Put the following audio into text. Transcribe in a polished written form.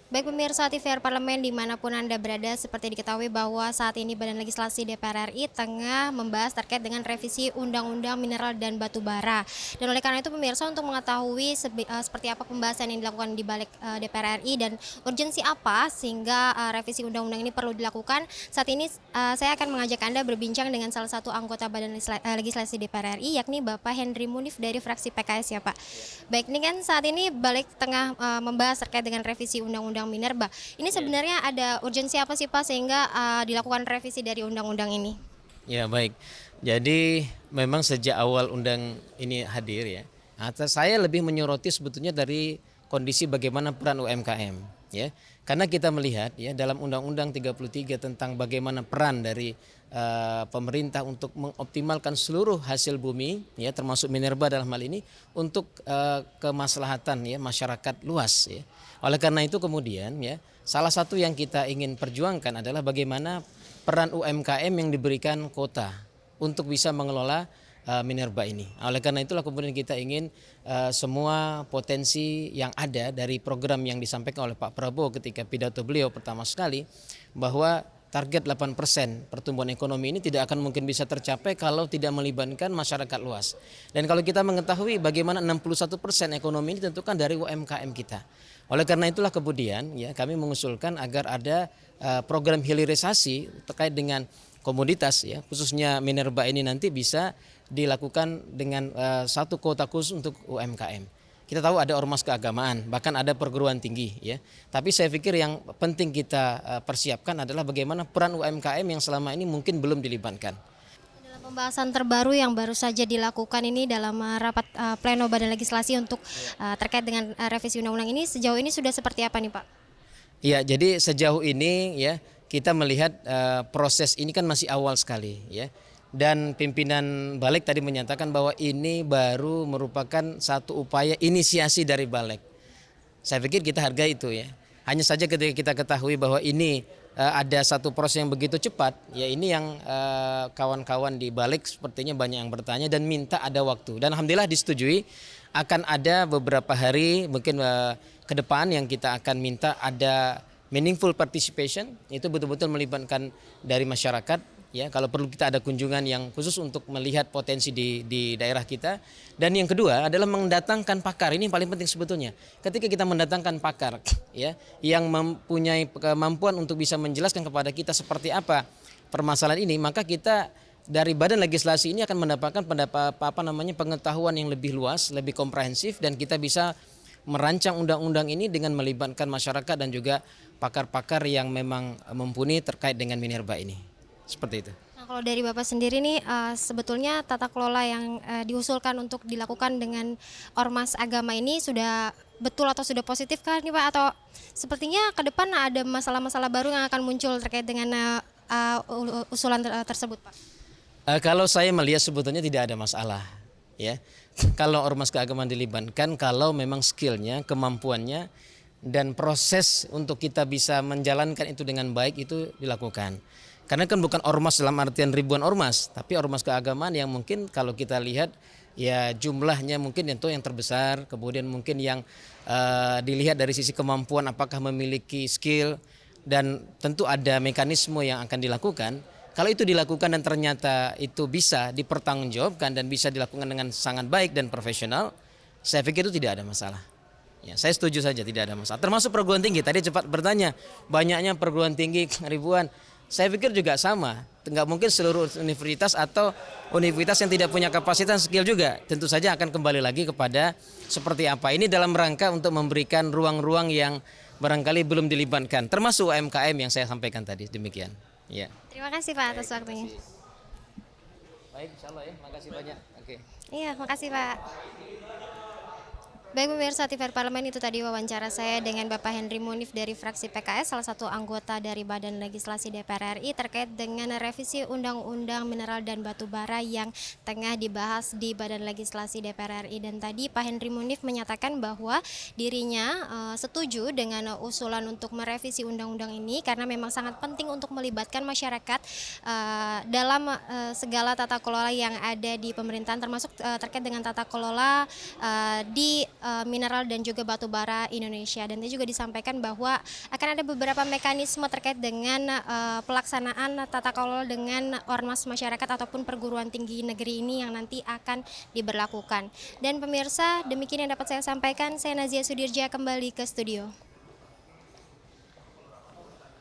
Baik pemirsa TVR Parlemen dimanapun Anda berada, seperti diketahui bahwa saat ini Badan Legislasi DPR RI tengah membahas terkait dengan revisi Undang-Undang Mineral dan Batu Bara. Dan oleh karena itu pemirsa untuk mengetahui seperti apa pembahasan yang dilakukan di balik DPR RI dan urgensi apa sehingga revisi undang-undang ini perlu dilakukan, saat ini saya akan mengajak Anda berbincang dengan salah satu anggota Badan Legislasi DPR RI yakni Bapak Henry Munif dari fraksi PKS ya Pak. Baik, ini kan saat ini balik tengah membahas terkait dengan revisi Undang-Undang Minerba. Ini Ya, sebenarnya ada urgensi apa sih Pak sehingga dilakukan revisi dari undang-undang ini? ya baik. Jadi memang sejak awal undang ini hadir ya, atas saya lebih menyoroti sebetulnya dari kondisi bagaimana peran UMKM ya. Karena kita melihat ya dalam Undang-Undang 33 tentang bagaimana peran dari pemerintah untuk mengoptimalkan seluruh hasil bumi ya termasuk minerba dalam hal ini untuk kemaslahatan ya masyarakat luas ya. Oleh karena itu kemudian ya salah satu yang kita ingin perjuangkan adalah bagaimana peran UMKM yang diberikan kota untuk bisa mengelola minerba ini. Oleh karena itulah kemudian kita ingin semua potensi yang ada dari program yang disampaikan oleh Pak Prabowo ketika pidato beliau pertama sekali bahwa target 8% pertumbuhan ekonomi ini tidak akan mungkin bisa tercapai kalau tidak melibatkan masyarakat luas. Dan kalau kita mengetahui bagaimana 61% ekonomi ini tentukan dari UMKM kita. Oleh karena itulah kemudian ya kami mengusulkan agar ada program hilirisasi terkait dengan komoditas ya khususnya minerba ini nanti bisa dilakukan dengan satu kuota khusus untuk UMKM. Kita tahu ada ormas keagamaan, bahkan ada perguruan tinggi ya. Tapi saya pikir yang penting kita persiapkan adalah bagaimana peran UMKM yang selama ini mungkin belum dilibatkan. Dalam pembahasan terbaru yang baru saja dilakukan ini dalam rapat pleno Badan Legislasi untuk terkait dengan revisi undang-undang ini sejauh ini sudah seperti apa nih Pak? Ya, jadi sejauh ini ya kita melihat proses ini kan masih awal sekali ya. Dan pimpinan Balik tadi menyatakan bahwa ini baru merupakan satu upaya inisiasi dari Balik. Saya pikir kita hargai itu ya. Hanya saja ketika kita ketahui bahwa ini ada satu proses yang begitu cepat, ya ini yang kawan-kawan di Balik sepertinya banyak yang bertanya dan minta ada waktu. Dan alhamdulillah disetujui akan ada beberapa hari mungkin ke depan yang kita akan minta ada meaningful participation, itu betul-betul melibatkan dari masyarakat ya, kalau perlu kita ada kunjungan yang khusus untuk melihat potensi di daerah kita. Dan yang kedua adalah mendatangkan pakar. Ini yang paling penting sebetulnya. Ketika kita mendatangkan pakar ya yang mempunyai kemampuan untuk bisa menjelaskan kepada kita seperti apa permasalahan ini, maka kita dari Badan Legislasi ini akan mendapatkan pengetahuan yang lebih luas, lebih komprehensif, dan kita bisa merancang undang-undang ini dengan melibatkan masyarakat dan juga pakar-pakar yang memang mumpuni terkait dengan minerba ini. Seperti itu. Nah, kalau dari Bapak sendiri nih sebetulnya tata kelola yang diusulkan untuk dilakukan dengan ormas agama ini sudah betul atau sudah positif kan nih Pak, atau sepertinya ke depan ada masalah-masalah baru yang akan muncul terkait dengan usulan tersebut Pak? Kalau saya melihat sebetulnya tidak ada masalah ya. Kalau ormas keagamaan dilibatkan, kalau memang skillnya, kemampuannya dan proses untuk kita bisa menjalankan itu dengan baik itu dilakukan. Karena kan bukan ormas dalam artian ribuan ormas, tapi ormas keagamaan yang mungkin kalau kita lihat ya jumlahnya mungkin itu yang terbesar, kemudian mungkin yang dilihat dari sisi kemampuan apakah memiliki skill, dan tentu ada mekanisme yang akan dilakukan. Kalau itu dilakukan dan ternyata itu bisa dipertanggungjawabkan dan bisa dilakukan dengan sangat baik dan profesional, saya pikir itu tidak ada masalah. Ya, saya setuju saja tidak ada masalah. Termasuk perguruan tinggi. Tadi cepat bertanya, banyaknya perguruan tinggi ribuan. Saya pikir juga sama. Enggak mungkin seluruh universitas atau universitas yang tidak punya kapasitas skill juga. Tentu saja akan kembali lagi kepada seperti apa. Ini dalam rangka untuk memberikan ruang-ruang yang barangkali belum dilibatkan. Termasuk UMKM yang saya sampaikan tadi. Demikian. Ya. Terima kasih Pak atas waktunya. Baik, insya Allah ya. Makasih banyak. Oke. Iya, makasih Pak. Baik pemirsa TVR Parlemen, itu tadi wawancara saya dengan Bapak Henry Munif dari fraksi PKS, salah satu anggota dari Badan Legislasi DPR RI terkait dengan revisi Undang-Undang Mineral dan Batu Bara yang tengah dibahas di Badan Legislasi DPR RI. Dan tadi Pak Henry Munif menyatakan bahwa dirinya setuju dengan usulan untuk merevisi undang-undang ini karena memang sangat penting untuk melibatkan masyarakat dalam segala tata kelola yang ada di pemerintahan, termasuk terkait dengan tata kelola di Mineral dan juga Batu Bara Indonesia. Dan tadi juga disampaikan bahwa akan ada beberapa mekanisme terkait dengan pelaksanaan tata kelola dengan ormas masyarakat ataupun perguruan tinggi negeri ini yang nanti akan diberlakukan. Dan pemirsa, demikian yang dapat saya sampaikan. Saya Nazia Sudirja kembali ke studio.